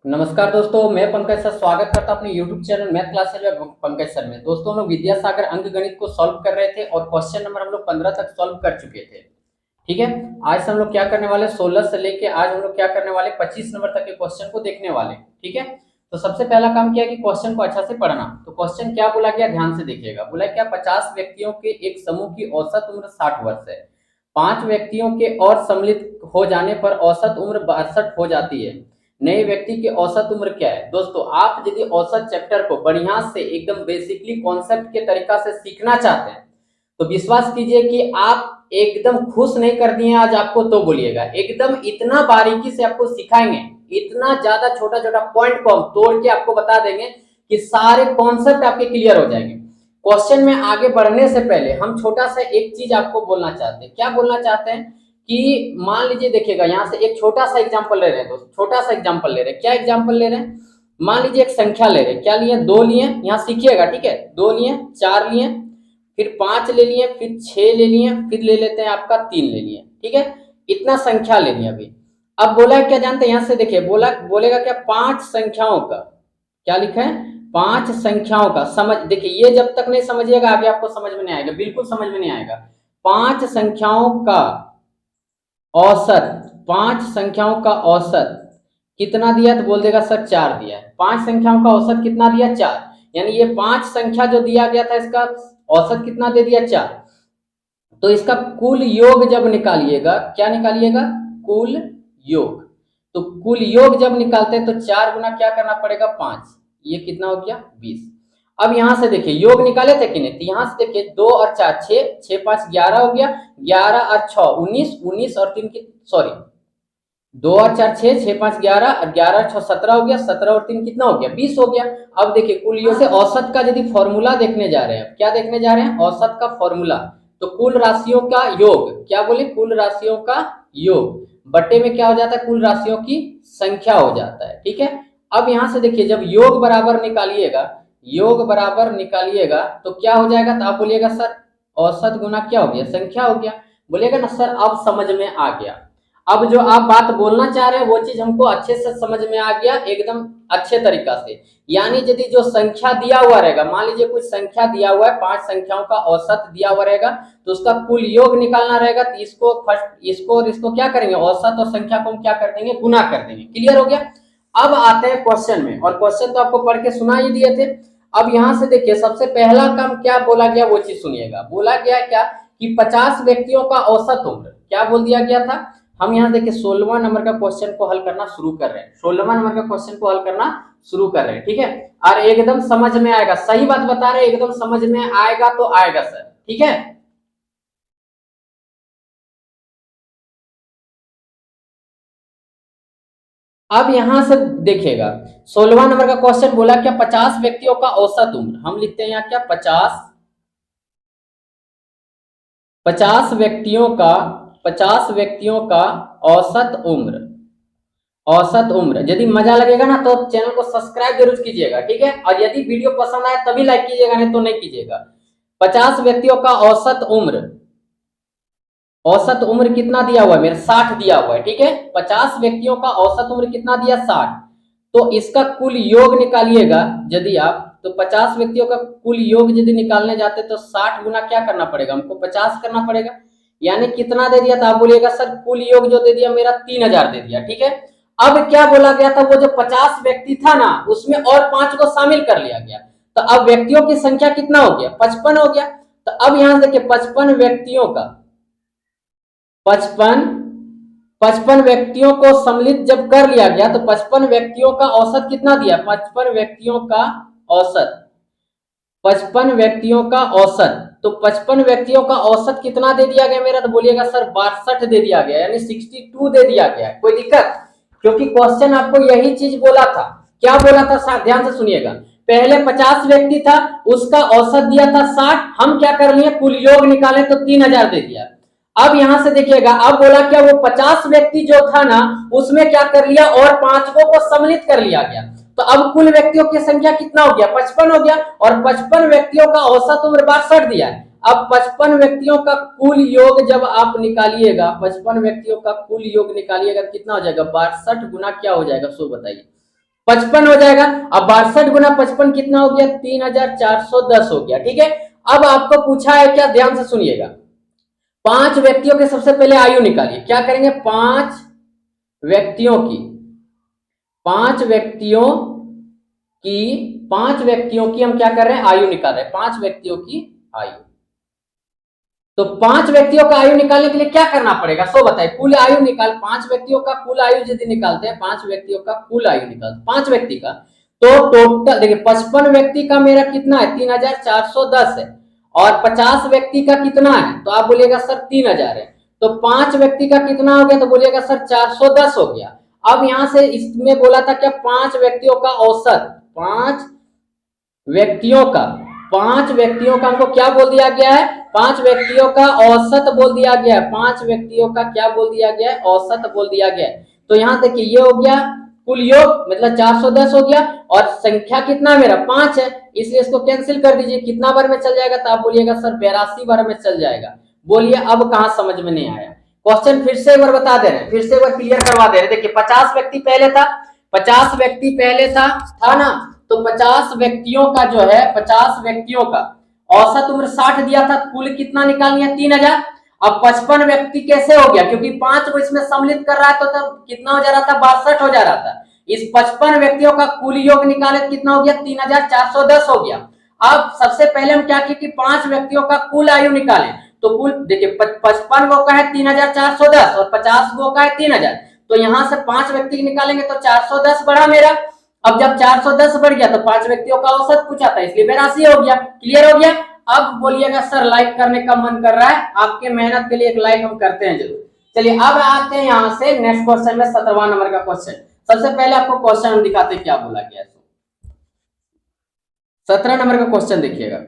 नमस्कार दोस्तों, मैं पंकज सर स्वागत करता हूं अपने YouTube चैनल मैथ क्लासेस में पंकज सर में। दोस्तों, हम लोग विद्यासागर अंक गणित को सॉल्व कर रहे थे और क्वेश्चन नंबर हम लोग 15 तक सॉल्व कर चुके थे। ठीक है, आज से हम लोग क्या करने वाले, 16 से लेके आज हम लोग क्या करने वाले 25 नंबर तक के क्वेश्चन को देखने वाले। ठीक है, तो सबसे पहला काम क्या है कि क्वेश्चन को अच्छा से पढ़ना। तो क्वेश्चन क्या बोला गया, ध्यान से देखिएगा। बोला क्या, 50 व्यक्तियों के एक समूह की औसत उम्र 60 वर्ष है। 5 व्यक्तियों के और सम्मिलित हो जाने पर औसत उम्र 62 हो जाती है। नए व्यक्ति की औसत उम्र क्या है। दोस्तों, आप यदि औसत चैप्टर को बढ़िया से एकदम बेसिकली कॉन्सेप्ट के तरीका से सीखना चाहते हैं तो विश्वास कीजिए कि आप एकदम खुश नहीं कर दिए आज आपको तो बोलिएगा, एकदम इतना बारीकी से आपको सिखाएंगे, इतना ज्यादा छोटा छोटा पॉइंट को हम तोड़ के आपको बता देंगे कि सारे कॉन्सेप्ट आपके क्लियर हो जाएंगे। क्वेश्चन में आगे बढ़ने से पहले हम छोटा सा एक चीज आपको बोलना चाहते हैं। क्या बोलना चाहते हैं कि मान लीजिए, देखिएगा यहाँ से एक छोटा सा एग्जांपल ले रहे हैं दोस्तों, छोटा सा एग्जांपल ले रहे हैं। क्या एग्जांपल ले रहे हैं, मान लीजिए एक संख्या ले रहे हैं। क्या लिए, 2 लिए, यहाँ सीखिएगा। ठीक है, 2 लिए, 4 लिए, फिर 5 ले लिए, फिर 6 ले लिए, फिर ले लेते हैं आपका 3 ले लिए। ठीक है, इतना संख्या ले लिया। अभी अब बोला है क्या जानते हैं, यहाँ से देखिए, बोलेगा क्या, 5 संख्याओं का, क्या लिखा है, 5 संख्याओं का। समझ देखिए, ये जब तक नहीं समझिएगा आगे आपको समझ में नहीं आएगा, बिल्कुल समझ में नहीं आएगा। 5 संख्याओं का औसत, 5 संख्याओं का औसत कितना दिया, तो बोल देगा सर 4 दिया है। 5 संख्याओं का औसत कितना दिया, 4। यानी ये 5 संख्या जो दिया गया था इसका औसत कितना दे दिया, 4। तो इसका कुल योग जब निकालिएगा, क्या निकालिएगा, कुल योग। तो कुल योग जब निकालते हैं तो 4 गुना क्या करना पड़ेगा, 5। ये कितना हो गया, 20। अब यहां से देखिए योग निकाले थे कि नहीं, तो यहां से देखिए 2 और 4 6, 6 5 11 हो गया, 11 और 6 19, 19 और 3 की सॉरी 2 और 4 6, 6 5 11 और 11 और 6 17 हो गया, 17 और 3 कितना हो गया, 20 हो गया। अब देखिए कुल योग से औसत का यदि फॉर्मूला देखने जा रहे हैं, क्या देखने जा रहे हैं, औसत का फॉर्मूला। तो कुल राशियों का योग, क्या बोले, कुल राशियों का योग बट्टे में क्या हो जाता है, कुल राशियों की संख्या हो जाता है। ठीक है, अब यहां से देखिए जब योग बराबर निकालिएगा, योग बराबर निकालिएगा तो क्या हो जाएगा, तो आप बोलिएगा सर औसत गुना क्या हो गया, संख्या हो गया। बोलिएगा ना सर अब समझ में आ गया। अब जो आप बात बोलना चाह रहे हैं वो चीज हमको अच्छे से समझ में आ गया, एकदम अच्छे तरीका से। यानी यदि जो संख्या दिया हुआ रहेगा, मान लीजिए कुछ संख्या दिया हुआ है, 5 संख्याओं का औसत दिया हुआ रहेगा, तो उसका कुल योग निकालना रहेगा। तो इसको फर्स्ट इसको और इसको क्या करेंगे, औसत और संख्या को हम क्या कर देंगे, गुना कर देंगे। क्लियर हो गया। अब आते हैं क्वेश्चन में, और क्वेश्चन तो आपको पढ़ के सुना ही दिए थे। अब यहां से देखिए सबसे पहला काम क्या बोला गया वो चीज सुनिएगा। बोला गया क्या कि 50 व्यक्तियों का औसत उम्र, क्या बोल दिया गया था। हम यहाँ देखिए 16वां नंबर का क्वेश्चन को हल करना शुरू कर रहे हैं, 16वां नंबर का क्वेश्चन को हल करना शुरू कर रहे हैं। ठीक है, और एकदम समझ में आएगा, सही बात बता रहे हैं, एकदम समझ में आएगा तो आएगा सर। ठीक है, अब यहां से देखिएगा 16वां नंबर का क्वेश्चन बोला क्या, 50 व्यक्तियों का औसत उम्र। हम लिखते हैं यहाँ क्या, 50 व्यक्तियों का, 50 व्यक्तियों का औसत उम्र, औसत उम्र। यदि मजा लगेगा ना तो चैनल को सब्सक्राइब जरूर कीजिएगा। ठीक है, और यदि वीडियो पसंद आए तभी लाइक कीजिएगा, नहीं तो नहीं कीजिएगा। 50 व्यक्तियों का औसत उम्र, औसत उम्र कितना दिया हुआ है मेरा, 60 दिया हुआ है। ठीक है, 50 व्यक्तियों का औसत उम्र कितना दिया, 60। तो इसका कुल योग निकालिएगा यदि आप, तो 50 व्यक्तियों का कुल योग यदि निकालने जाते तो 60 गुना क्या करना पड़ेगा, हमको 50 करना पड़ेगा। यानी कितना दे दिया था, आप बोलिएगा सर कुल योग जो दे दिया मेरा 3000 दे दिया। ठीक है, अब क्या बोला गया था, वो जो 50 व्यक्ति था ना उसमें और 5 को शामिल कर लिया गया। तो अब व्यक्तियों की संख्या कितना हो गया, 55 हो गया। तो अब यहां देखिए 55 व्यक्तियों का, 55 55 व्यक्तियों को सम्मिलित जब कर लिया गया तो 55 व्यक्तियों का औसत कितना दिया, 55 व्यक्तियों का औसत, 55 व्यक्तियों का औसत। तो 55 व्यक्तियों का औसत कितना दे दिया गया मेरा, तो बोलिएगा सर 62 दे दिया गया, यानी 62 दे दिया गया। कोई दिक्कत, क्योंकि क्वेश्चन आपको यही चीज बोला था। क्या बोला था, ध्यान से सुनिएगा। पहले 50 व्यक्ति था, उसका औसत दिया था 60, हम क्या कर लिए, कुल योग निकाले तो 3000 दे दिया। अब यहां से देखिएगा, अब बोला क्या, वो 50 व्यक्ति जो था ना उसमें क्या कर लिया, और 5 को सम्मिलित कर लिया गया। तो अब कुल व्यक्तियों की संख्या कितना हो गया, 55 हो गया, और 55 व्यक्तियों का औसत उम्र 62 दिया है। अब 55 व्यक्तियों का कुल योग जब आप निकालिएगा, 55 व्यक्तियों का कुल योग निकालिएगा कितना हो जाएगा, 62 गुना क्या हो जाएगा, सो बताइए, 55 हो जाएगा। अब 62 गुना 55 कितना हो गया? 3410 हो गया। ठीक है, अब आपको पूछा है क्या, ध्यान से सुनिएगा। 5 व्यक्तियों के सबसे पहले आयु निकालिए। क्या करेंगे? 5 व्यक्तियों की 5 व्यक्तियों की हम क्या कर रहे हैं? आयु निकाल रहे हैं। 5 व्यक्तियों की आयु। तो 5 व्यक्तियों का आयु निकालने के लिए क्या करना पड़ेगा? सो बताइए, कुल आयु निकाल, 5 व्यक्तियों का कुल आयु यदि निकालते हैं, 5 व्यक्तियों का कुल आयु निकालते 5 व्यक्ति का, तो टोटल देखिए 55 व्यक्ति का मेरा कितना है? 3410 है। और 50 व्यक्ति का कितना है? तो आप बोलिएगा सर 3000 है। तो 5 व्यक्ति का कितना हो गया? तो बोलिएगा सर 410 हो गया। अब यहां से इसमें बोला था क्या? 5 व्यक्तियों का औसत, 5 व्यक्तियों का 5 व्यक्तियों का हमको क्या बोल दिया गया है? 5 व्यक्तियों का औसत बोल दिया गया है। 5 व्यक्तियों का क्या बोल दिया गया है? औसत बोल दिया गया है। तो यहां देखिए ये हो गया कुल योग, मतलब 410 हो गया, और संख्या कितना मेरा? 5 है, इसलिए इसको कैंसिल कर दीजिए। कितना बार में चल जाएगा? तो आप बोलिएगा सर 82 बार में चल जाएगा। बोलिए अब कहां समझ में नहीं आया? क्वेश्चन फिर से एक बार बता दे रहे हैं, फिर से एक बार क्लियर करवा दे रहे हैं। देखिए 50 व्यक्ति पहले था, 50 व्यक्ति पहले था ना, तो 50 व्यक्तियों का जो है, 50 व्यक्तियों का औसत उम्र 60 दिया था, कुल कितना निकालनी है? 3000। अब 55 व्यक्ति कैसे हो गया? क्योंकि 5 को इसमें सम्मिलित कर रहा है, तो तब कितना हो जा रहा था? 62 हो जा रहा था। इस 55 व्यक्तियों का कुल योग निकाले तो कितना हो गया? 3410 हो गया। अब सबसे पहले हम क्या किए कि 5 व्यक्तियों का कुल आयु निकाले। तो कुल देखिए 55 गो का है 3410 और 50 गो का है 3000। तो यहां से 5 व्यक्ति निकालेंगे तो 410 बढ़ा मेरा। अब जब 410 बढ़ गया तो 5 व्यक्तियों का औसत पूछा था, इसलिए 82 हो गया। क्लियर हो गया? अब बोलिएगा सर लाइक करने का मन कर रहा है, आपके मेहनत के लिए एक लाइक हम करते हैं जरूर। चलिए अब आते हैं यहां से नेक्स्ट क्वेश्चन में, 17वां नंबर का क्वेश्चन। सबसे पहले आपको क्वेश्चन हम दिखाते हैं क्या बोला गया है। 17 नंबर का क्वेश्चन देखिएगा,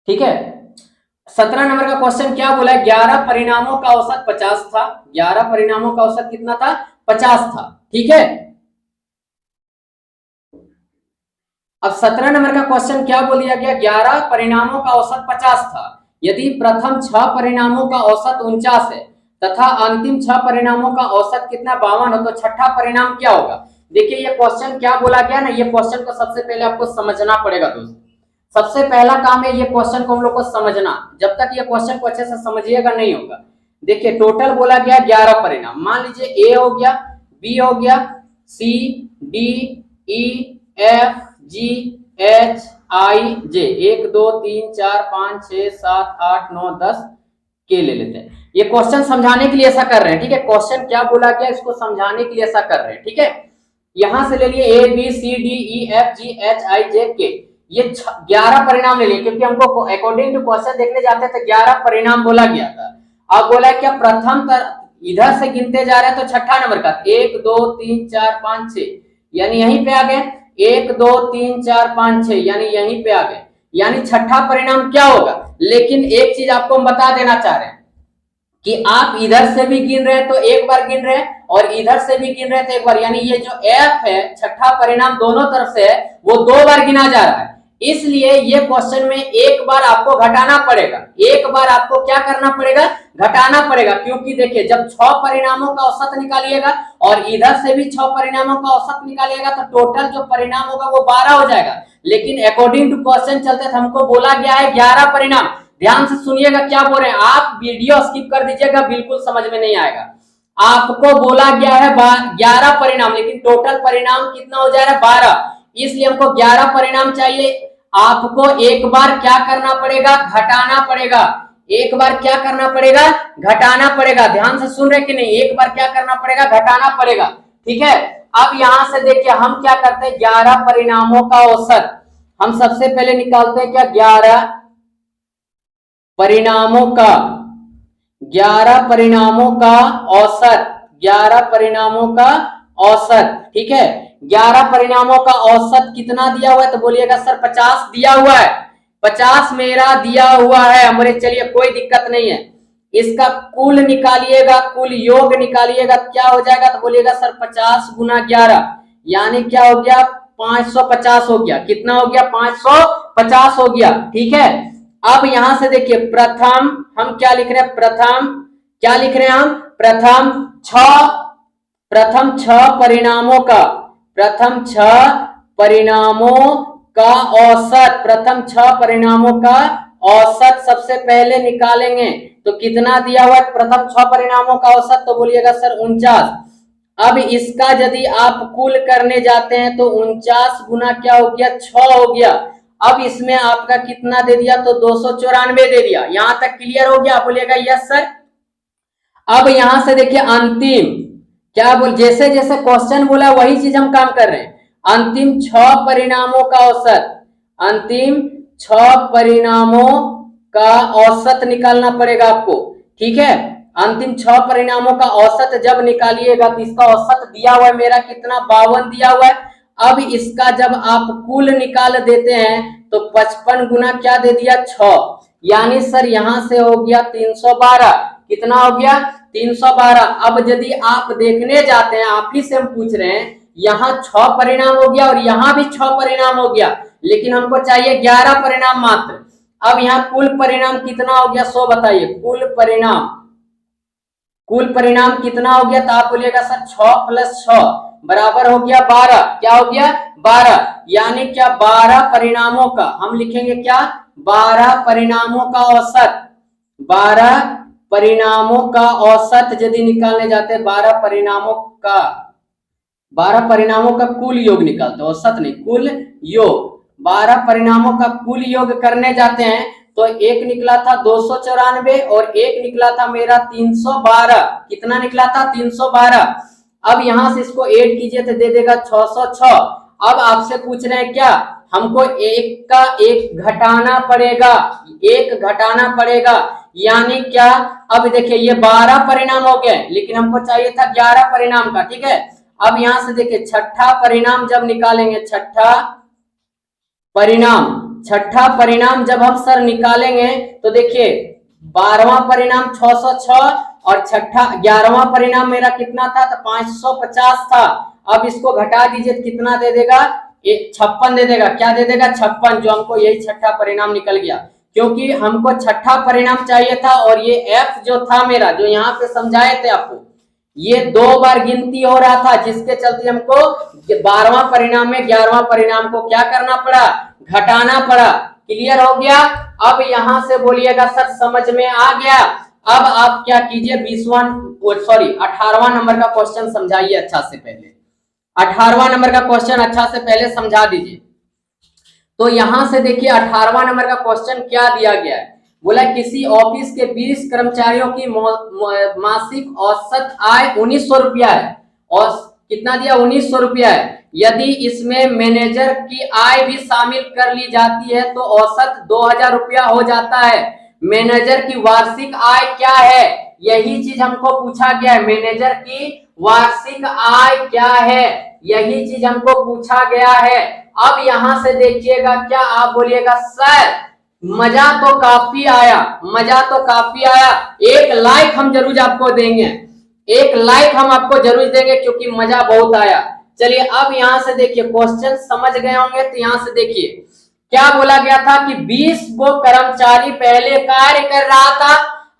ठीक है। 17 नंबर का क्वेश्चन क्या बोला है? 11 परिणामों का औसत 50 था। 11 परिणामों का औसत कितना था? 50 था। ठीक है, अब 17 नंबर का क्वेश्चन क्या बोल दिया गया? 11 परिणामों का औसत 50 था। यदि प्रथम 6 परिणामों का औसत 49 है तथा अंतिम 6 परिणामों का औसत कितना? 52 हो, तो छठा परिणाम क्या होगा? देखिए ये क्वेश्चन क्या बोला गया ना, ये क्वेश्चन को सबसे पहले आपको समझना पड़ेगा दोस्त। सबसे पहला काम है ये क्वेश्चन को हम लोग को समझना। जब तक ये क्वेश्चन को अच्छे से समझिएगा नहीं होगा। देखिए टोटल बोला गया 11 परिणाम। मान लीजिए ए हो गया, बी हो गया, सी, D, E, F, G, H, I, जे, 1 2 3 4 5 6 7 8 9 10 के ले लेते हैं। ये क्वेश्चन समझाने के लिए ऐसा कर रहे हैं, ठीक है। क्वेश्चन क्या बोला गया इसको समझाने के लिए ऐसा कर रहे हैं, ठीक है। यहां से ले लिए A B C D E F G H I J K, ये 11 परिणाम ले लिए, क्योंकि हमको अकॉर्डिंग टू क्वेश्चन देखने जाते थे 11 परिणाम बोला गया था। अब बोला क्या? प्रथम इधर से गिनते जा रहे हैं तो छठा नंबर का 1 2 3 4 5 6, यानी यहीं पे आ गए। 1 2 3 4 5 6, यानी यहीं पे आ गए, यानी छठा परिणाम क्या होगा? लेकिन एक चीज आपको हम बता देना चाह रहे हैं कि आप इधर से भी गिन रहे हैं तो एक बार गिन रहे हैं, और इधर से भी गिन रहे हैं तो एक बार, यानी ये जो एफ है छठा परिणाम दोनों तरफ से है, वो 2 बार गिना जा रहा है। इसलिए ये क्वेश्चन में एक बार आपको घटाना पड़ेगा। एक बार आपको क्या करना पड़ेगा? घटाना पड़ेगा, क्योंकि देखिए जब 6 परिणामों का औसत निकालिएगा और इधर से भी 6 परिणामों का औसत निकालिएगा तो टोटल जो परिणाम होगा वो 12 हो जाएगा। लेकिन अकॉर्डिंग टू क्वेश्चन चलते थे, हमको बोला गया है 11 परिणाम। ध्यान से सुनिएगा क्या बोल रहे हैं, आप वीडियो स्किप कर दीजिएगा, बिल्कुल समझ में नहीं आएगा। आपको बोला गया है 11 परिणाम, लेकिन टोटल परिणाम कितना हो जाएगा? 12। इसलिए हमको 11 परिणाम चाहिए। आपको एक बार क्या करना पड़ेगा? घटाना पड़ेगा। एक बार क्या करना पड़ेगा? घटाना पड़ेगा। ध्यान से सुन रहे कि नहीं? एक बार क्या करना पड़ेगा? घटाना पड़ेगा, ठीक है। अब यहां से देखिए हम क्या करते हैं, 11 परिणामों का औसत हम सबसे पहले निकालते हैं क्या? 11 परिणामों का 11 परिणामों का औसत, 11 परिणामों का औसत, ठीक है। 11 परिणामों का औसत कितना दिया हुआ है? तो बोलिएगा सर 50 दिया हुआ है। 50 मेरा दिया हुआ है हमारे, चलिए कोई दिक्कत नहीं है। इसका कुल निकालिएगा, कुल योग निकालिएगा, क्या हो जाएगा? तो बोलिएगा सर 50 गुना 11, यानी क्या हो गया? 550 हो गया। कितना हो गया? 550 हो गया, ठीक है। अब यहां से देखिए प्रथम हम क्या लिख रहे हैं? प्रथम क्या लिख रहे हैं हम? प्रथम 6 परिणामों का प्रथम 6 परिणामों का औसत, प्रथम 6 परिणामों का औसत सबसे पहले निकालेंगे। तो कितना दिया हुआ है प्रथम 6 परिणामों का औसत? तो बोलिएगा सर 49। अब इसका यदि आप कुल करने जाते हैं तो 49 गुना क्या हो गया 6 हो गया। अब इसमें आपका कितना दे दिया? तो 294 दे दिया। यहां तक क्लियर हो गया? बोलिएगा यस सर। अब यहां से देखिए अंतिम क्या बोल, जैसे जैसे क्वेश्चन बोला वही चीज हम काम कर रहे हैं। अंतिम 6 परिणामों का औसत, अंतिम 6 परिणामों का औसत निकालना पड़ेगा आपको, ठीक है। अंतिम 6 परिणामों का औसत जब निकालिएगा तो इसका औसत दिया हुआ है मेरा कितना 52 दिया हुआ है। अब इसका जब आप कुल निकाल देते हैं तो 55 गुना क्या दे दिया 6, यानी सर यहां से हो गया 312। कितना हो गया 312। अब यदि आप देखने जाते हैं, आप ही से हम पूछ रहे हैं, यहाँ 6 परिणाम हो गया और यहाँ भी 6 परिणाम हो गया, लेकिन हमको चाहिए 11 परिणाम मात्र। अब यहाँ कुल परिणाम कितना हो गया 100 बताइए। कुल परिणाम कितना हो गया? तो आप बोलिएगा सर 6 + 6 बराबर हो गया 12। क्या हो गया 12, यानी क्या 12 परिणामों का हम लिखेंगे क्या 12 परिणामों का औसत। 12 परिणामों का औसत यदि निकालने जाते हैं, 12 परिणामों का कुल योग निकालते, औसत नहीं कुल योग। 12 परिणामों का कुल योग करने जाते हैं तो एक निकला था 294 और एक निकला था मेरा 312। कितना निकला था 312। अब यहां से इसको ऐड कीजिए तो दे देगा 606। अब आपसे पूछ रहे हैं क्या, हमको एक का एक घटाना पड़ेगा, एक घटाना पड़ेगा, यानी क्या। अब देखिए ये 12 परिणाम हो गए, लेकिन हमको चाहिए था 11 परिणाम का, ठीक है। अब यहां से देखिए छठा परिणाम जब निकालेंगे, छठा परिणाम जब हम सर निकालेंगे तो देखिए 12वां परिणाम 606 और 11वां परिणाम मेरा कितना था? तो 550 था। अब इसको घटा दीजिए तो कितना दे देगा 56 दे देगा। क्या दे देगा 56, जो हमको यही छठा परिणाम निकल गया, क्योंकि हमको छठा परिणाम चाहिए था। और ये एफ जो था मेरा, जो यहाँ पे समझाए थे आपको, ये 2 बार गिनती हो रहा था, जिसके चलते हमको 12वां परिणाम में 11वां परिणाम को क्या करना पड़ा, घटाना पड़ा। क्लियर हो गया? अब यहां से बोलिएगा सर समझ में आ गया। अब आप क्या कीजिए 18वां नंबर का क्वेश्चन समझाइए अच्छा से पहले। 18वां नंबर का क्वेश्चन अच्छा से पहले समझा दीजिए। तो यहां से देखिए 18वां नंबर का क्वेश्चन क्या दिया गया है। बोला किसी ऑफिस के 20 कर्मचारियों की मासिक औसत आय 1900 रुपया है, और कितना दिया 1900 रुपया है। यदि इसमें मैनेजर की आय भी शामिल कर ली जाती है तो औसत 2000 रुपया हो जाता है। मैनेजर की वार्षिक आय क्या है, यही चीज हमको पूछा गया है। मैनेजर की वार्षिक आय क्या है, यही चीज हमको पूछा गया है। अब यहां से देखिएगा क्या, आप बोलिएगा सर मजा तो काफी आया, मजा तो काफी आया। एक लाइक हम जरूर आपको देंगे, एक लाइक हम आपको जरूर देंगे, क्योंकि मजा बहुत आया। चलिए अब यहां से देखिए क्वेश्चन समझ गए होंगे। तो यहां से देखिए क्या बोला गया था कि 20 वो कर्मचारी पहले कार्य कर रहा था,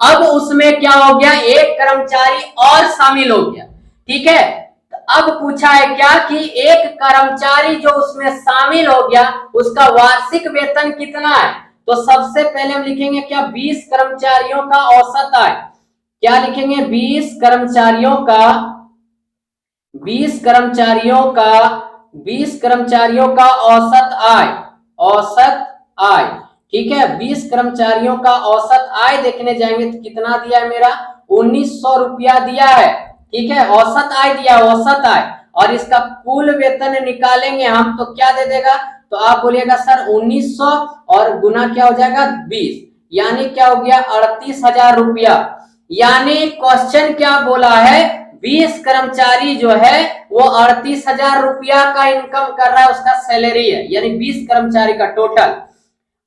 अब उसमें क्या हो गया, एक कर्मचारी और शामिल हो गया, ठीक है। अब पूछा है क्या कि एक कर्मचारी जो उसमें शामिल हो गया उसका वार्षिक वेतन कितना है। तो सबसे पहले हम लिखेंगे क्या 20 कर्मचारियों का औसत आय। क्या लिखेंगे 20 कर्मचारियों का औसत आय, औसत आय, ठीक है। 20 कर्मचारियों का औसत आय देखने जाएंगे तो कितना दिया है मेरा 1900 रुपया दिया है, ठीक है। औसत आय दिया, औसत आय, और इसका कुल वेतन निकालेंगे हम तो क्या दे देगा। तो आप बोलिएगा सर 1900 और गुना क्या हो जाएगा 20, यानी क्या हो गया 38,000 रुपया। यानी क्वेश्चन क्या बोला है, 20 कर्मचारी जो है वो 38,000 रुपया का इनकम कर रहा है, उसका सैलरी है, यानी 20 कर्मचारी का टोटल।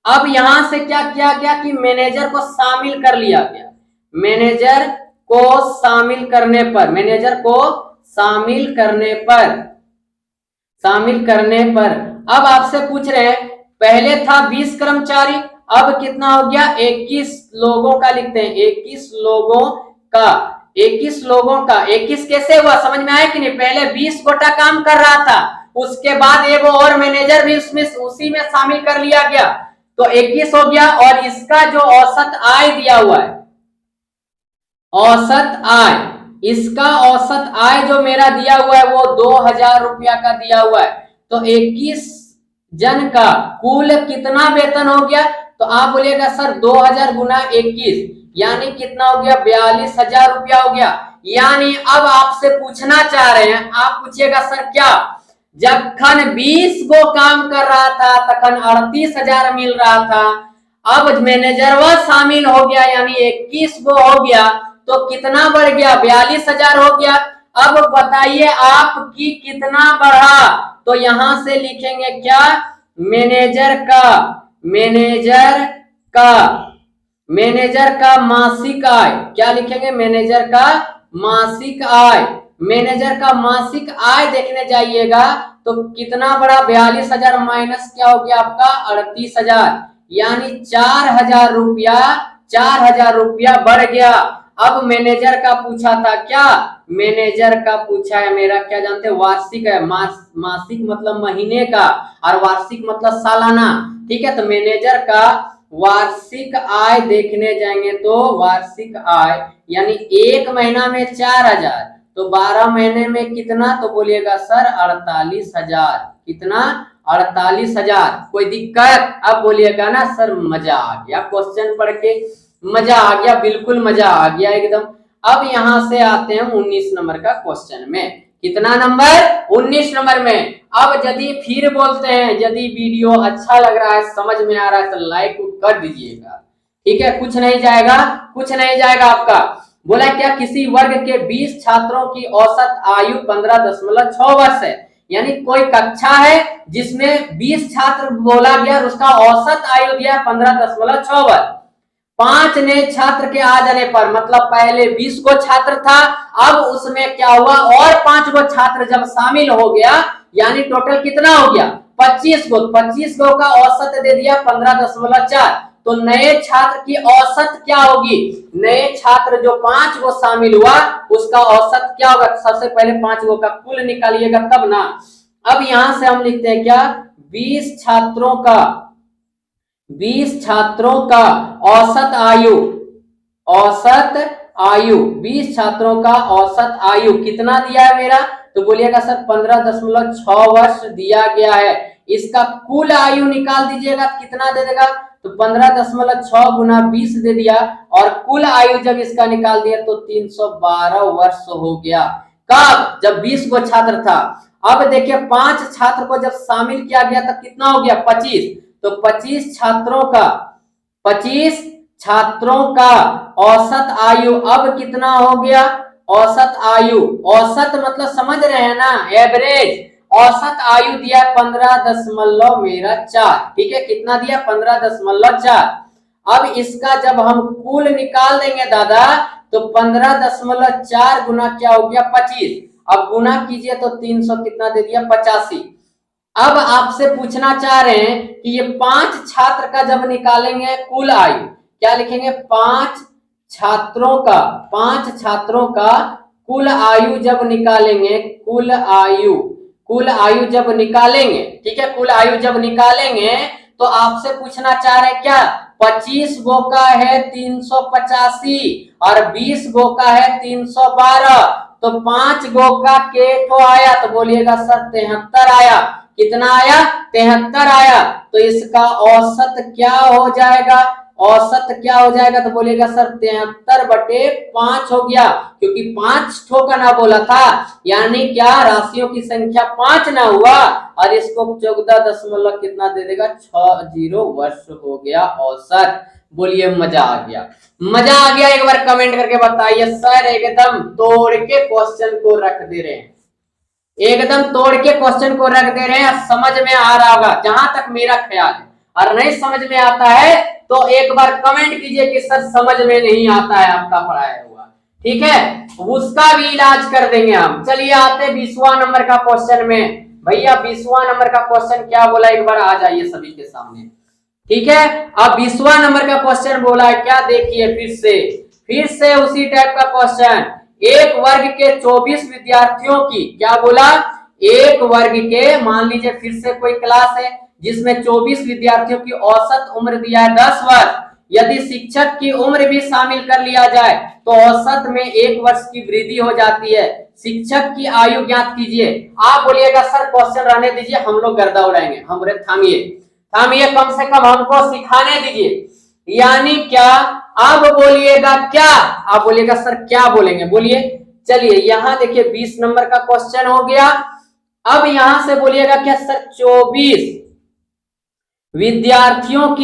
अब यहां से क्या किया गया कि मैनेजर को शामिल कर लिया गया। मैनेजर को शामिल करने पर अब आपसे पूछ रहे हैं, पहले था 20 कर्मचारी, अब कितना हो गया 21 लोगों का लिखते हैं, 21 लोगों का 21 कैसे हुआ समझ में आया कि नहीं। पहले 20 गोटा काम कर रहा था, उसके बाद एगो और मैनेजर भी उसमें उसी में शामिल कर लिया गया, तो 21 हो गया। और इसका जो औसत आय दिया हुआ है, औसत आय, इसका औसत आय जो मेरा दिया हुआ है वो 2000 रुपया का दिया हुआ है। तो 21 जन का कुल कितना वेतन हो गया? तो आप बोलिएगा सर 2000 गुना 21 यानी कितना हो गया? 42,000 रुपया हो गया। यानी अब आपसे पूछना चाह रहे हैं, आप पूछिएगा सर क्या, जब खन 20 गो काम कर रहा था तखन 38,000 मिल रहा था, अब मैनेजरवा शामिल हो गया यानी 21 गो हो गया, तो कितना बढ़ गया? 42,000 हो गया। अब बताइए आप कि कितना बढ़ा? तो यहां से लिखेंगे क्या? मैनेजर का मैनेजर का मासिक आय, क्या लिखेंगे? मैनेजर का मासिक आय। मैनेजर का मासिक आय देखने जाइएगा तो कितना बड़ा? 42,000 माइनस क्या हो गया आपका? 38,000, यानी 4,000 रुपया, 4,000 रुपया बढ़ गया। अब मैनेजर का पूछा था क्या? मैनेजर का पूछा है मेरा, क्या जानते हैं? वार्षिक है। मासिक मतलब महीने का और वार्षिक मतलब सालाना, ठीक है। तो मैनेजर का वार्षिक आय देखने जाएंगे तो वार्षिक आय यानी एक महीना में 4,000, तो 12 महीने में कितना? तो बोलिएगा सर 48,000। कितना? 48,000। कोई दिक्कत? अब बोलिएगा ना सर मजा आ गया, क्वेश्चन पढ़ के मजा आ गया, बिल्कुल मजा आ गया एकदम। अब यहां से आते हैं 19 नंबर का क्वेश्चन में। कितना नंबर? 19 नंबर में। अब यदि फिर बोलते हैं, यदि वीडियो अच्छा लग रहा है, समझ में आ रहा है तो लाइक कर दीजिएगा, ठीक है। कुछ नहीं जाएगा, कुछ नहीं जाएगा आपका। बोला क्या? किसी वर्ग के 20 छात्रों की औसत आयु 15.6 वर्ष है, यानी कोई कक्षा है जिसमें 20 छात्र बोला गया और उसका औसत आयु दिया 15.6 वर्ष। 5 नए छात्र के आ जाने पर, मतलब पहले 20 गो छात्र था, अब उसमें क्या हुआ? और 5 गो छात्र जब शामिल हो गया, यानी टोटल कितना हो गया? 25 गो। 25 गो का औसत दे दिया 15.4। तो नए छात्र की औसत क्या होगी? नए छात्र जो 5 गो शामिल हुआ उसका औसत क्या होगा? सबसे पहले 5 गो का कुल निकालिएगा तब ना। अब यहां से हम लिखते हैं क्या? 20 छात्रों का 20 छात्रों का औसत आयु, औसत आयु 20 छात्रों का औसत आयु कितना दिया है मेरा? तो बोलिएगा सर 15.6 वर्ष दिया गया है। इसका कुल आयु निकाल दीजिएगा, कितना दे देगा? तो 15.6 गुना 20 दे दिया, और कुल आयु जब इसका निकाल दिया तो 312 वर्ष हो गया। कब? जब 20 गो छात्र था। अब देखिए 5 छात्र को जब शामिल किया गया तब कितना हो गया? 25। तो 25 छात्रों का औसत आयु अब कितना हो गया? औसत आयु, औसत मतलब समझ रहे हैं ना, एवरेज। औसत आयु दिया 15 मेरा 4, ठीक है। कितना दिया? 15.4। अब इसका जब हम कुल निकाल देंगे दादा तो 15.4 गुना क्या हो गया? 25। अब गुना कीजिए तो 300 कितना दे दिया? 85। अब आपसे पूछना चाह रहे हैं कि ये 5 छात्र का जब निकालेंगे कुल आयु, क्या लिखेंगे? 5 छात्रों का कुल आयु जब निकालेंगे, कुल आयु जब निकालेंगे, ठीक है, कुल आयु जब निकालेंगे तो आपसे पूछना चाह रहे हैं क्या? 25 गो का है 385 और 20 गो का है 312, तो 5 गो का के तो आया, तो बोलिएगा सर 73 आया। कितना आया? 73 आया। तो इसका औसत क्या हो जाएगा? औसत क्या हो जाएगा? तो बोलिएगा सर 73/5 हो गया, क्योंकि 5 ठो का ना बोला था, यानी क्या? राशियों की संख्या 5 ना हुआ, और इसको 14 कितना दे देगा? 60 वर्ष हो गया औसत। बोलिए मजा आ गया, मजा आ गया? एक बार कमेंट करके बताइए। सर एकदम तोड़ के क्वेश्चन को रख दे रहे हैं, एकदम तोड़ के क्वेश्चन को रख दे रहे हैं। समझ में आ रहा होगा जहां तक मेरा ख्याल है, और नहीं समझ में आता है तो एक बार कमेंट कीजिए कि सर समझ में नहीं आता है आपका पढ़ाया हुआ, ठीक है। उसका भी इलाज कर देंगे हम। चलिए आते 20वां नंबर का क्वेश्चन में। भैया 20वां नंबर का क्वेश्चन क्या बोला? एक बार आ जाइए सभी के सामने, ठीक है। अब 20वां नंबर का क्वेश्चन बोला है क्या? देखिए फिर से उसी टाइप का क्वेश्चन। एक वर्ग के 24 विद्यार्थियों की, क्या बोला? एक वर्ग के, मान लीजिए फिर से कोई क्लास है जिसमें 24 विद्यार्थियों की औसत उम्र दिया है 10 वर्ष। यदि शिक्षक की उम्र भी शामिल कर लिया जाए तो औसत में 1 वर्ष की वृद्धि हो जाती है। शिक्षक की आयु ज्ञात कीजिए। आप बोलिएगा सर क्वेश्चन रहने दीजिए, हम लोग गर्दा उड़ाएंगे। हम बोले थामिए थामिए, कम से कम हमको सिखाने दीजिए। यानी क्या? अब बोलिएगा क्या? आप बोलिएगा सर क्या बोलेंगे, बोलिए। चलिए यहां देखिए 20 नंबर का क्वेश्चन हो गया। अब यहां से बोलिएगा क्या सर? 24 विद्यार्थियों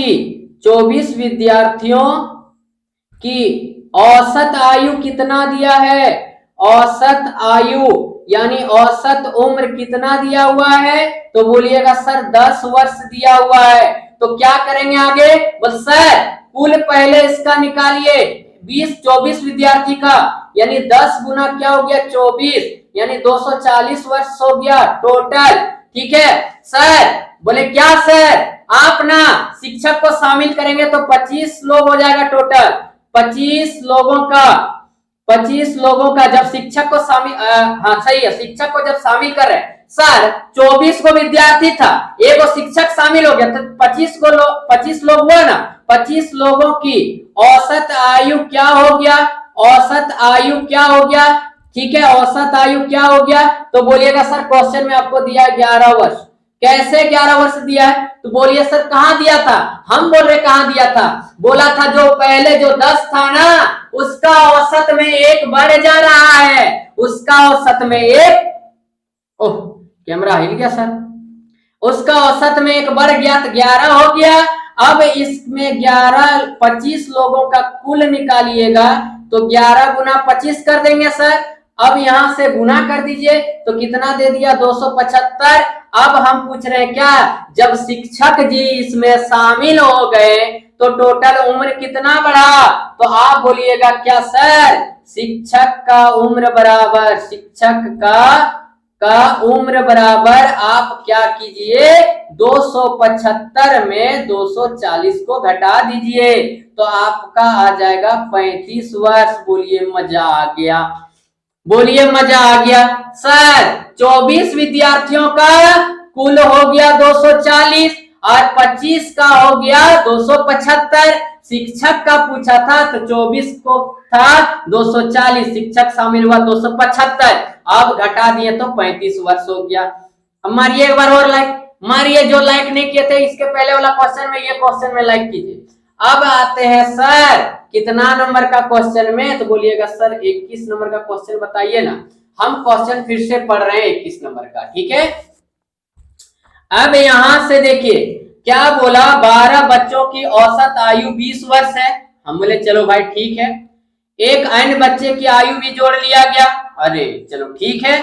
की औसत आयु कितना दिया है? औसत आयु यानी औसत उम्र कितना दिया हुआ है? तो बोलिएगा सर 10 वर्ष दिया हुआ है। तो क्या करेंगे आगे? बोल सर कुल पहले इसका निकालिए, 24 विद्यार्थी का, यानी 10 गुना क्या हो गया? 24, यानी 240 वर्ष हो गया टोटल। ठीक है सर? बोले क्या सर? आप ना शिक्षक को शामिल करेंगे तो 25 लोग हो जाएगा टोटल। 25 लोगों का जब शिक्षक को शामिल, हाँ सही है, शिक्षक को जब शामिल कर रहे हैं सर, 24 को विद्यार्थी था, एक शिक्षक शामिल हो गया तो 25 लोग हुआ ना। 25 लोगों की औसत आयु क्या हो गया? औसत आयु क्या हो गया? ठीक है, औसत आयु क्या हो गया? तो बोलिएगा सर क्वेश्चन में आपको दिया है 11 वर्ष। कैसे 11 वर्ष दिया है? तो बोलिए सर कहां दिया था? हम बोल रहे कहां दिया था? बोला था जो पहले जो 10 था ना, उसका औसत में 1 बढ़ जा रहा है। उसका औसत में 1, ओह कैमरा हिल गया सर। उसका औसत में 1 बढ़ गया तो 11 हो गया। अब इसमें 25 लोगों का कुल निकालिएगा तो 11 गुना 25 कर देंगे सर। अब यहां से गुना कर दीजिए तो कितना दे दिया? 275। अब हम पूछ रहे हैं क्या? जब शिक्षक जी इसमें शामिल हो गए तो टोटल उम्र कितना बढ़ा? तो आप बोलिएगा क्या सर? शिक्षक का उम्र बराबर आप क्या कीजिए? 275 में 240 को घटा दीजिए तो आपका आ जाएगा 35 वर्ष। बोलिए मजा आ गया, बोलिए मजा आ गया। सर 24 विद्यार्थियों का कुल हो गया 240 और 25 का हो गया 275। शिक्षक का पूछा था तो 24 को था 240, शिक्षक शामिल हुआ 275, अब घटा दिए तो 35 वर्ष हो गया। अब मारिए एक बार और लाइक, मारिए जो लाइक नहीं किए थे इसके पहले वाला क्वेश्चन में, ये क्वेश्चन में लाइक कीजिए। अब आते हैं सर कितना नंबर का क्वेश्चन में? तो बोलिएगा सर 21 नंबर का क्वेश्चन बताइए ना। हम क्वेश्चन फिर से पढ़ रहे हैं 21 नंबर का, ठीक है। अब यहां से देखिए क्या बोला? 12 बच्चों की औसत आयु 20 वर्ष है। हम बोले चलो भाई ठीक है। एक अन्य बच्चे की आयु भी जोड़ लिया गया। अरे चलो ठीक है,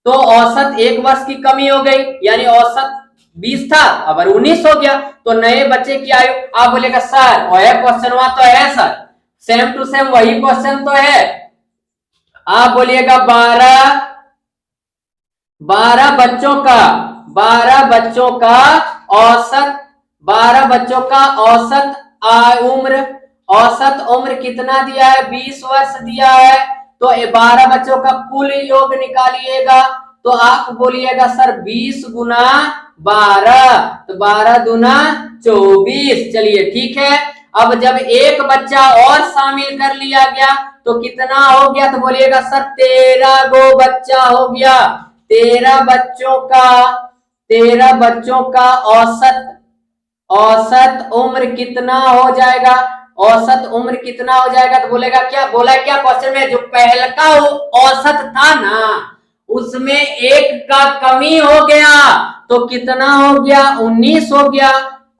तो औसत 1 वर्ष की कमी हो गई, यानी औसत 20 था अब 19 हो गया। तो नए बच्चे की आयु, आप बोलेगा सर वही क्वेश्चन वहां तो है सर, सेम टू सेम वही क्वेश्चन तो है। आप बोलिएगा 12 बच्चों का औसत उम्र कितना दिया है? 20 वर्ष दिया है। तो 12 बच्चों का कुल योग निकालिएगा तो आप बोलिएगा सर 20 गुना 12, तो 12 दूना 24। चलिए ठीक है। अब जब एक बच्चा और शामिल कर लिया गया तो कितना हो गया? तो बोलिएगा सर 13 गो बच्चा हो गया। 13 बच्चों का औसत उम्र कितना हो जाएगा? औसत उम्र कितना हो जाएगा? तो बोलेगा क्या? बोला क्या क्वेश्चन में? जो पहले का औसत था ना उसमें 1 का कमी हो गया तो कितना हो गया? 19 हो गया।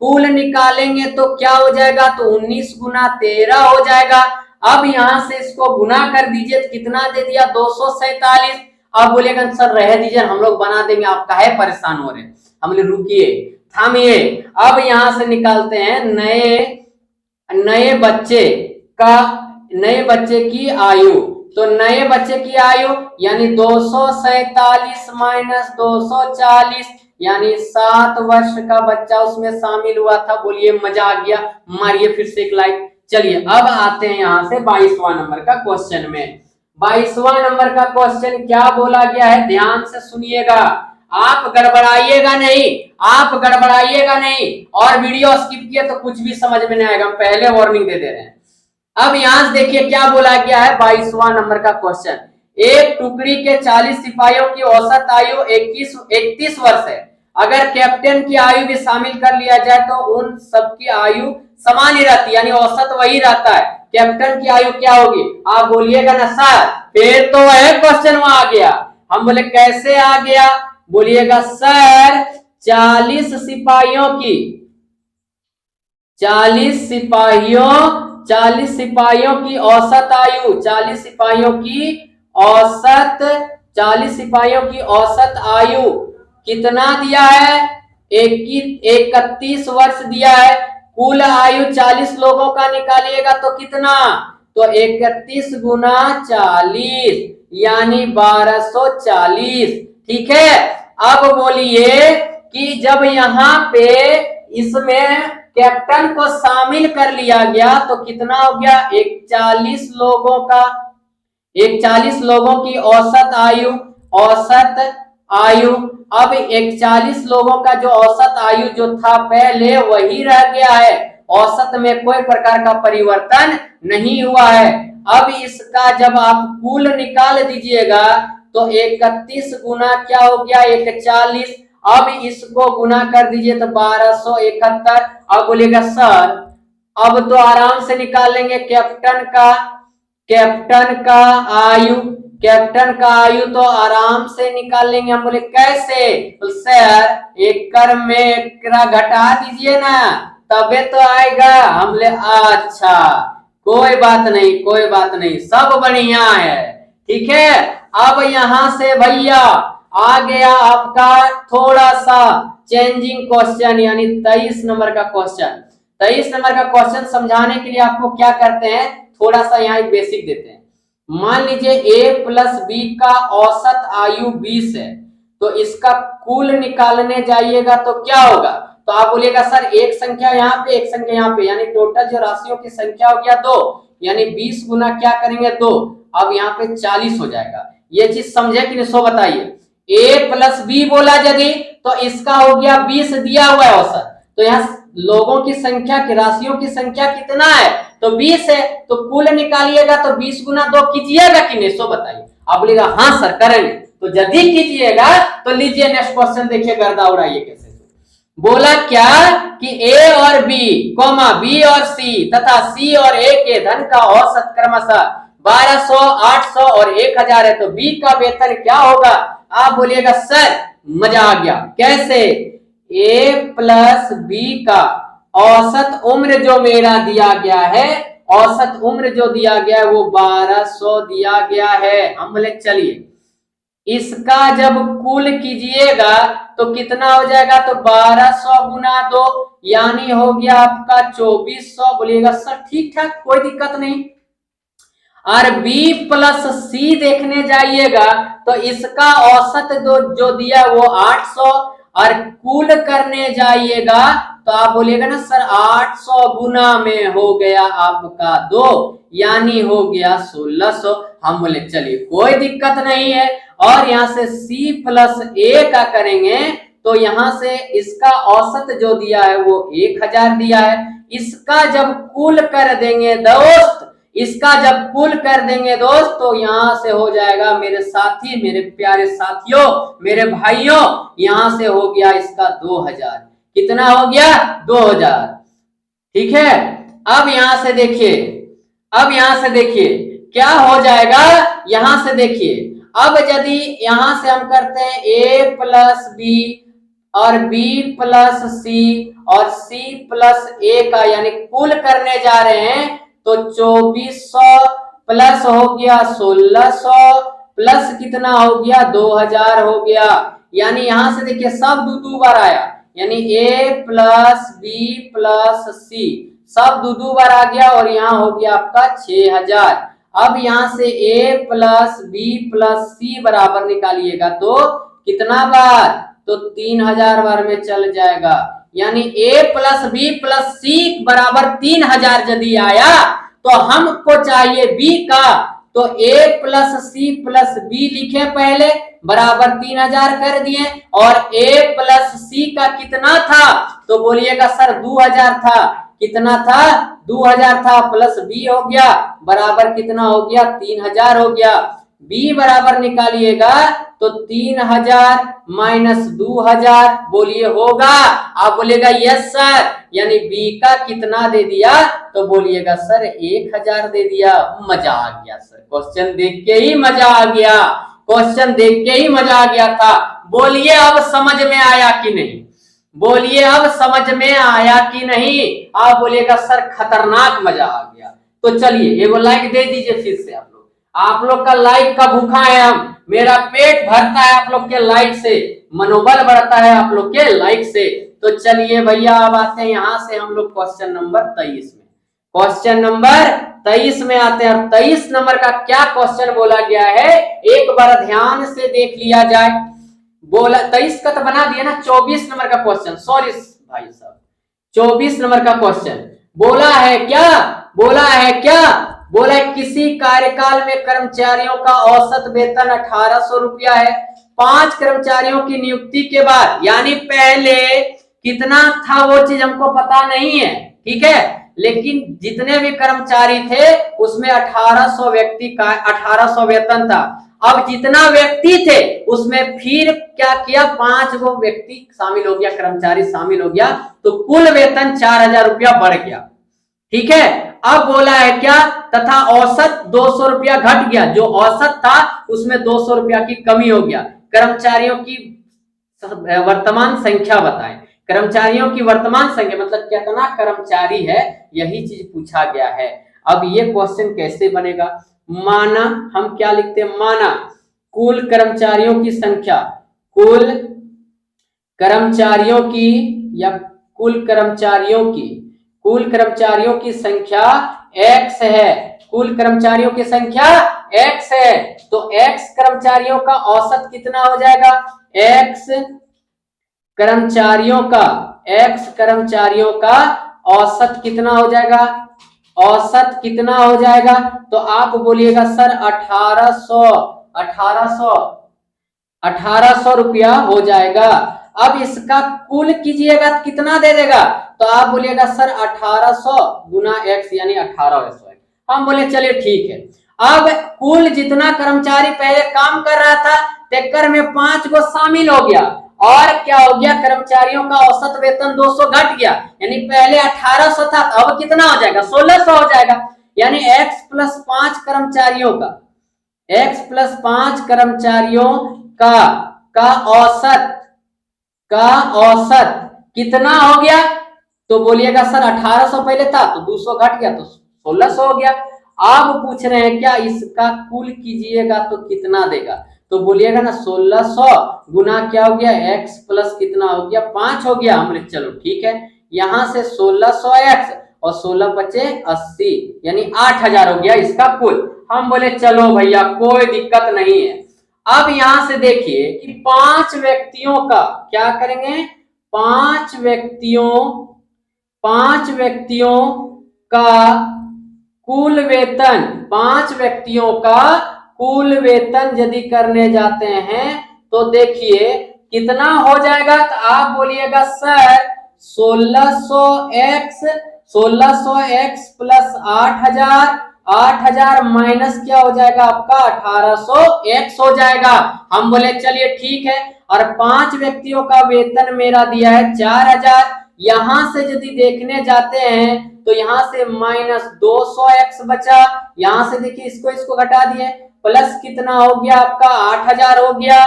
कुल निकालेंगे तो क्या हो जाएगा? तो 19 गुना 13 हो जाएगा। अब यहां से इसको गुना कर दीजिए तो कितना दे दिया? 247। अब बोलेगा सर रह दीजिए हम लोग बना देंगे, आप काहे परेशान हो रहे हैं। हम लोग रुकिए थामिए। अब यहां से निकालते हैं नए बच्चे की आयु। तो नए बच्चे की आयु यानी 247 माइनस 240 यानी 7 वर्ष का बच्चा उसमें शामिल हुआ था। बोलिए मजा आ गया, मारिए फिर से एक लाइक। चलिए अब आते हैं यहां से 22वां नंबर का क्वेश्चन में। 22वां नंबर का क्वेश्चन क्या बोला गया है, ध्यान से सुनिएगा, आप गड़बड़ाइएगा नहीं, आप गड़बड़ाइएगा नहीं, और वीडियो स्किप किए तो कुछ भी समझ में नहीं आएगा, हम पहले वार्निंग दे दे रहे हैं। अब यहां से देखिए क्या बोला गया है 22वां नंबर का क्वेश्चन, एक टुकड़ी के 40 सिपाहियों की औसत आयु 31 वर्ष है, अगर कैप्टन की आयु भी शामिल कर लिया जाए तो उन सबकी आयु समान ही रहती है, यानी औसत वही रहता है, कैप्टन की आयु क्या होगी, आप बोलिएगा ना सर, फिर तो वह क्वेश्चन वहां आ गया। हम बोले कैसे आ गया, बोलिएगा सर 40 सिपाहियों की 40 सिपाहियों की औसत आयु 40 सिपाहियों की औसत आयु कितना दिया है, 31 वर्ष दिया है, कुल आयु 40 लोगों का निकालिएगा तो कितना, तो 31 गुना 40 यानी 1240, ठीक है। अब बोलिए कि जब यहाँ पे इसमें कैप्टन को शामिल कर लिया गया तो कितना हो गया, 41 लोगों की औसत आयु, अब 41 लोगों का जो औसत आयु जो था पहले वही रह गया है, औसत में कोई प्रकार का परिवर्तन नहीं हुआ है। अब इसका जब आप कुल निकाल दीजिएगा तो 31 गुना क्या हो गया 41, अब इसको गुना कर दीजिए तो 1271। अब बोलिएगा सर अब तो आराम से निकाल लेंगे कैप्टन का आयु तो आराम से निकाल लेंगे। हम बोले कैसे, तो सर एक कर में एकरा घटा दीजिए ना तबे तो आएगा। हम बोले अच्छा कोई बात नहीं सब बढ़िया है, ठीक है। अब यहां से भैया आ गया आपका थोड़ा सा चेंजिंग क्वेश्चन, यानी 23 नंबर का क्वेश्चन। 23 नंबर का क्वेश्चन समझाने के लिए आपको क्या करते हैं, थोड़ा सा यहाँ एक बेसिक देते हैं। मान लीजिए a प्लस बी का औसत आयु 20 है, तो इसका कुल निकालने जाइएगा तो क्या होगा, तो आप बोलिएगा सर एक संख्या यहाँ पे एक संख्या यहाँ पे, यानी टोटल जो राशियों की संख्या हो गया 2, यानी 20 गुना क्या करेंगे 2, अब यहाँ पे 40 हो जाएगा। ये चीज समझे कि नहीं, सो बताइए। a प्लस बी बोला यदि तो इसका हो गया 20 दिया हुआ है औसत, तो यहाँ लोगों की संख्या की राशियों की संख्या कितना है, तो 20 है, तो कुल निकालिएगा तो 20 गुना 2 कीजिएगा कि नहीं, सो बताइए। आप बोलिएगा हाँ सर करेंगे, तो यदि कीजिएगा तो लीजिए नेक्स्ट क्वेश्चन देखिए, गर्दा उड़ाइए कैसे। बोला क्या कि a और b, b और c तथा c और a के धन का औसत क्रमशः 1200, 800 और 1000 है, तो b का वेतन क्या होगा। आप बोलिएगा सर मजा आ गया, कैसे, a प्लस b का औसत उम्र जो मेरा दिया गया है, औसत उम्र जो दिया गया है वो 1200 दिया गया है। हम बोले चलिए इसका जब कुल कीजिएगा तो कितना हो जाएगा, तो 1200 गुना 2 यानी हो गया आपका 2400। बोलिएगा सर ठीक ठाक कोई दिक्कत नहीं। और b प्लस सी देखने जाइएगा तो इसका औसत जो दिया वो 800, और कुल करने जाइएगा तो आप बोलिएगा ना सर 800 गुना में हो गया आपका 2 यानी हो गया 1600। हम बोले चलिए कोई दिक्कत नहीं है, और यहाँ से c प्लस a का करेंगे तो यहाँ से इसका औसत जो दिया है वो 1000 दिया है, इसका जब कुल कर देंगे दोस्त, इसका जब कुल कर देंगे दोस्त तो यहां से हो जाएगा मेरे साथी, मेरे प्यारे साथियों, मेरे भाइयों, यहां से हो गया इसका 2000। कितना हो गया 2000, ठीक है। अब यहां से देखिए क्या हो जाएगा, यहां से देखिए अब यदि यहां से हम करते हैं a प्लस बी और b प्लस सी और c प्लस a का, यानी कुल करने जा रहे हैं तो 2400 प्लस हो गया 1600 प्लस कितना हो गया 2000 हो गया। यानी यहां से देखिए सब दो बार आया, यानी a प्लस बी प्लस सी सब दो बार आ गया, और यहाँ हो गया आपका 6000। अब यहां से a प्लस बी प्लस सी बराबर निकालिएगा तो कितना बार, तो 3000 बार में चल जाएगा। यानी a प्लस बी प्लस सी बराबर 3000 यदि आया तो हमको चाहिए b का, तो a plus c plus b लिखे पहले, बराबर 3000 कर दिए, और a प्लस सी का कितना था, तो बोलिएगा सर 2000 था। कितना था, 2000 था, प्लस b हो गया, बराबर कितना हो गया, 3000 हो गया। b बराबर निकालिएगा तो 3000 माइनस 2000, बोलिए होगा। आप बोलिएगा यस सर, यानी b का कितना दे दिया, तो बोलिएगा सर 1000 दे दिया। मजा आ गया सर, क्वेश्चन देख के ही मजा आ गया, क्वेश्चन देख के ही मजा आ गया था। बोलिए अब समझ में आया कि नहीं, बोलिए अब समझ में आया कि नहीं। आप बोलिएगा सर खतरनाक मजा आ गया। तो चलिए एगो लाइक दे दीजिए फिर से आप लोग का लाइक का भूखा है हम, मेरा पेट भरता है आप लोग के लाइक से, मनोबल बढ़ता है आप लोग के लाइक से। तो चलिए भैया अब आते हैं यहां से हम लोग क्वेश्चन नंबर 23 में। क्वेश्चन नंबर 23 में आते हैं, और 23 नंबर का क्या क्वेश्चन बोला गया है एक बार ध्यान से देख लिया जाए। बोला 23 का तो बना दिया ना, 24 नंबर का क्वेश्चन, सॉरी भाई साहब, 24 नंबर का क्वेश्चन बोला है क्या, बोला है क्या, बोला है किसी कार्यकाल में कर्मचारियों का औसत वेतन 1800 रुपया है। 5 कर्मचारियों की नियुक्ति के बाद, यानी पहले कितना था वो चीज हमको पता नहीं है, ठीक है, लेकिन जितने भी कर्मचारी थे उसमें 1800 व्यक्ति का 1800 वेतन था। अब जितना व्यक्ति थे उसमें फिर क्या किया, 5 गो व्यक्ति शामिल हो गया, कर्मचारी शामिल हो गया, तो कुल वेतन 4000 रुपया बढ़ गया, ठीक है। अब बोला है क्या, तथा औसत 200 रुपया घट गया, जो औसत था उसमें 200 रुपया की कमी हो गया। कर्मचारियों की वर्तमान संख्या बताएं, कर्मचारियों की वर्तमान संख्या मतलब कितना कर्मचारी है, यही चीज पूछा गया है। अब ये क्वेश्चन कैसे बनेगा, माना हम क्या लिखते हैं, माना कुल कर्मचारियों की संख्या, कुल कर्मचारियों की या कुल कर्मचारियों की संख्या x है, कुल कर्मचारियों की संख्या x है, तो x कर्मचारियों का औसत कितना हो जाएगा, x कर्मचारियों का औसत कितना हो जाएगा, औसत कितना हो जाएगा, तो आप बोलिएगा सर 1800 रुपया हो जाएगा। अब इसका कुल कीजिएगा कितना दे देगा, तो आप बोलिएगा सर 1800 गुना x यानी 1800 है। हम बोले चलिए ठीक है। अब कुल जितना कर्मचारी पहले काम कर रहा था टेक्कर में 5 गो शामिल हो गया, और क्या हो गया, कर्मचारियों का औसत वेतन 200 घट गया, यानी पहले 1800 था, अब कितना हो जाएगा, 1600 हो जाएगा। यानी x प्लस 5 कर्मचारियों का औसत कितना हो गया, तो बोलिएगा सर 1800 पहले था तो 200 घट गया तो 1600 हो गया। आप पूछ रहे हैं क्या इसका कुल कीजिएगा तो कितना देगा, तो बोलिएगा ना 1600 गुना क्या हो गया, x प्लस कितना हो गया, 5 हो गया। हमने चलो ठीक है, यहां से 1600x और 16 बचे 80, यानी 8000 हो गया इसका कुल। हम बोले चलो भैया कोई दिक्कत नहीं है। अब यहां से देखिए कि 5 व्यक्तियों का क्या करेंगे, 5 व्यक्तियों का कुल वेतन, 5 व्यक्तियों का कुल वेतन यदि करने जाते हैं तो देखिए कितना हो जाएगा, तो आप बोलिएगा सर 1600x प्लस 8000 माइनस क्या हो जाएगा आपका 1800x हो जाएगा। हम बोले चलिए ठीक है, और 5 व्यक्तियों का वेतन मेरा दिया है 4000, यहां से यदि देखने जाते हैं तो यहां से माइनस 200x बचा, यहां से देखिए इसको घटा दिए, प्लस कितना हो गया आपका 8000 हो गया।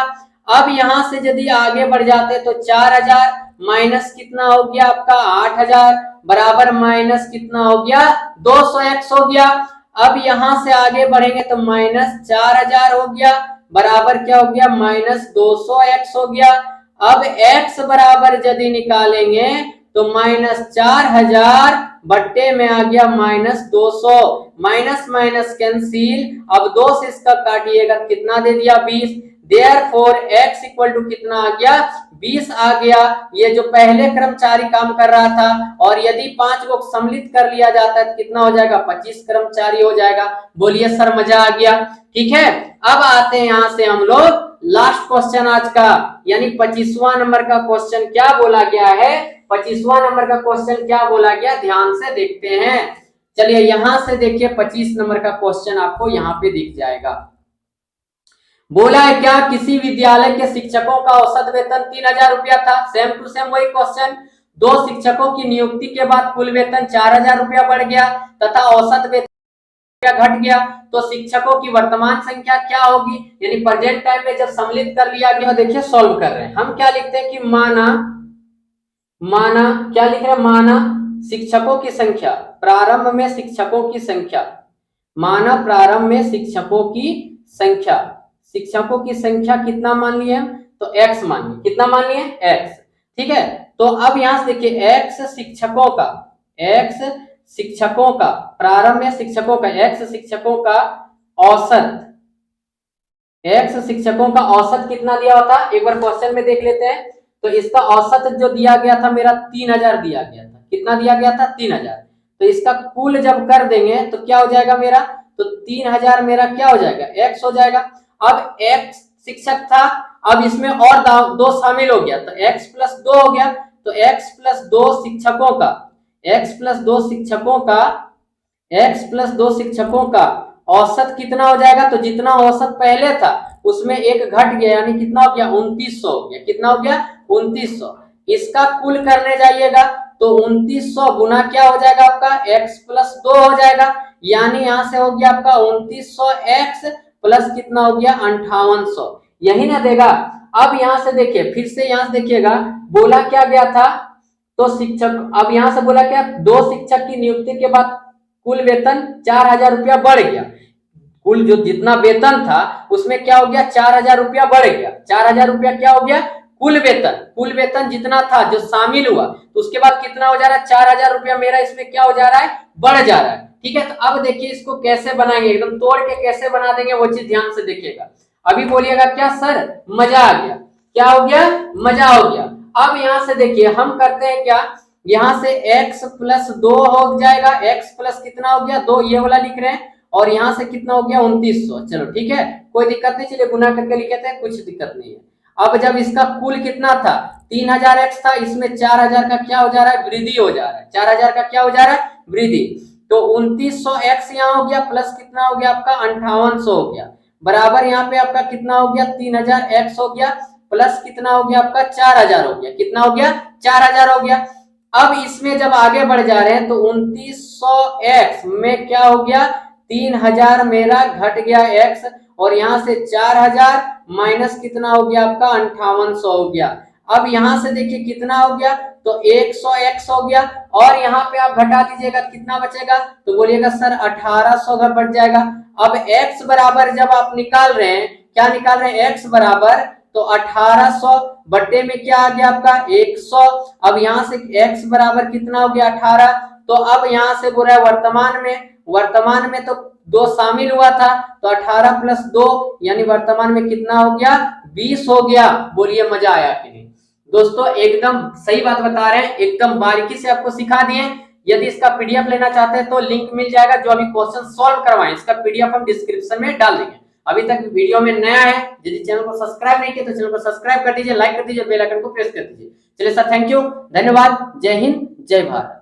अब यहां से यदि आगे बढ़ जाते तो 4000 माइनस कितना हो गया आपका 8000 बराबर माइनस कितना हो गया 200x हो गया। अब यहां से आगे बढ़ेंगे तो माइनस 4000 हो गया बराबर क्या हो गया माइनस 200x हो गया। अब x बराबर यदि निकालेंगे तो माइनस 4000 बट्टे में आ गया माइनस 200, माइनस माइनस कैंसिल, अब 2 से इसका काटिएगा कितना दे दिया 20, देयरफॉर x इक्वल टू कितना आ गया 20 आ गया, ये जो पहले कर्मचारी काम कर रहा था, और यदि 5 को सम्मिलित कर लिया जाता है तो कितना हो जाएगा, 25 कर्मचारी हो जाएगा। बोलिए सर मजा आ गया। ठीक है, अब आते हैं यहां से हम लोग लास्ट क्वेश्चन आज का, यानी 25वां नंबर का क्वेश्चन क्या बोला गया है, 25वां नंबर का क्वेश्चन क्या बोला गया, ध्यान से देखते हैं। चलिए यहां से देखिए 25 नंबर का क्वेश्चन आपको यहां पे दिख जाएगा। बोला है क्या, किसी विद्यालय के शिक्षकों का औसत वेतन 3000 रुपया था। सेम टू सेम वही क्वेश्चन, 2 शिक्षकों की नियुक्ति के बाद कुल वेतन 4000 रुपया बढ़ गया तथा औसत वेतन घट गया, तो शिक्षकों की वर्तमान संख्या क्या होगी, यानी प्रेजेंट टाइम में जब सम्मिलित कर लिया गया। देखिए सॉल्व कर रहे हैं हम, क्या लिखते हैं कि माना क्या लिख रहे हैं, माना शिक्षकों की संख्या, प्रारंभ में शिक्षकों की संख्या, माना प्रारंभ में शिक्षकों की संख्या, शिक्षकों की संख्या कितना मान लिए, तो x मान लिए, कितना मान लिए x। ठीक है, तो अब यहां से देखिए x शिक्षकों का, x शिक्षकों का, प्रारंभ में शिक्षकों का, x शिक्षकों का औसत, x शिक्षकों का औसत कितना दिया होता, एक बार क्वेश्चन में देख लेते हैं। तो इसका औसत जो दिया गया था मेरा 3000 दिया गया था, कितना दिया गया था 3000। तो इसका कुल जब कर देंगे तो क्या हो जाएगा मेरा, तो 3000 मेरा क्या हो जाएगा, x हो जाएगा। अब x शिक्षक था, अब इसमें और 2 शामिल हो गया, तो x प्लस 2 हो गया, तो x प्लस 2 शिक्षकों का, x प्लस 2 शिक्षकों का, x प्लस 2 शिक्षकों का औसत कितना हो जाएगा, तो जितना औसत पहले था उसमें एक घट गया, यानी कितना हो गया 2900 हो गया, कितना हो गया 2900। इसका कुल करने जाइएगा तो 2900 गुना क्या हो जाएगा आपका, x प्लस 2 हो जाएगा, यानी यहां से हो गया आपका 2900x प्लस कितना हो गया 5800, यही ना देगा। अब यहां से देखिए, फिर से यहां से देखिएगा, बोला क्या गया था, तो शिक्षक, अब यहां से बोला क्या, 2 शिक्षक की नियुक्ति के बाद कुल वेतन 4000 रुपया बढ़ गया, कुल जो जितना वेतन था उसमें क्या हो गया 4000 रुपया बढ़ गया, 4000 रुपया क्या हो गया कुल वेतन, कुल वेतन जितना था जो शामिल हुआ, तो उसके बाद कितना हो जा रहा है 4000 रुपया मेरा इसमें क्या हो जा रहा है, बढ़ जा रहा है। ठीक है, तो अब देखिए इसको कैसे बनाएंगे, एकदम तोड़ के कैसे बना देंगे वो चीज ध्यान से देखिएगा। अभी बोलिएगा क्या सर मजा आ गया, क्या हो गया, मजा हो गया। अब यहां से देखिए हम करते हैं क्या, यहां से x प्लस 2 हो जाएगा, x प्लस कितना हो गया 2, ये वाला लिख रहे हैं, और यहां से कितना हो गया 2900। चलो ठीक है, कोई दिक्कत नहीं, चलिए गुना करके लिखे थे, कुछ दिक्कत नहीं है। अब जब इसका कुल कितना था 3000x था, इसमें 4000 का क्या हो जा रहा है, वृद्धि हो जा रहा है, 4000 का क्या हो जा रहा है, वृद्धि, तो 2900x यहाँ हो गया, प्लस कितना हो गया आपका 5800 हो गया, बराबर यहाँ पे आपका कितना हो गया 3000x हो गया, प्लस कितना हो गया आपका 4000 हो गया, कितना हो गया 4000 हो गया। अब इसमें जब आगे बढ़ जा रहे हैं तो 2900x में क्या हो गया 3000 मेरा घट गया x, और यहां से 4000 माइनस कितना हो गया आपका 5800 हो गया। अब यहां से देखिए कितना हो गया, तो 100x हो गया, और यहाँ पे आप घटा दीजिएगा कितना बचेगा, तो बोलिएगा सर 1800 घर बढ़ जाएगा। अब x बराबर जब आप निकाल रहे हैं, क्या निकाल रहे हैं, x बराबर, तो 1800 बट्टे में क्या आ गया आपका 100। अब यहाँ से x बराबर कितना हो गया 18, तो अब यहाँ से बोल रहा है वर्तमान में तो 2 शामिल हुआ था, तो 18 प्लस 2 यानी वर्तमान में कितना हो गया 20 हो गया। बोलिए मजा आया कि नहीं दोस्तों, एकदम सही बात बता रहे हैं, एकदम बारीकी से आपको सिखा दिए। यदि इसका पीडीएफ लेना चाहते हैं तो लिंक मिल जाएगा, जो अभी क्वेश्चन सॉल्व करवाएं इसका पीडीएफ हम डिस्क्रिप्शन में डाल देंगे। अभी तक वीडियो में नया है, यदि चैनल को सब्सक्राइब नहीं किया तो चैनल को सब्सक्राइब कर दीजिए, लाइक कर दीजिए, बेल आइकन को प्रेस कर दीजिए। चलिए सर, थैंक यू, धन्यवाद, जय हिंद, जय भारत।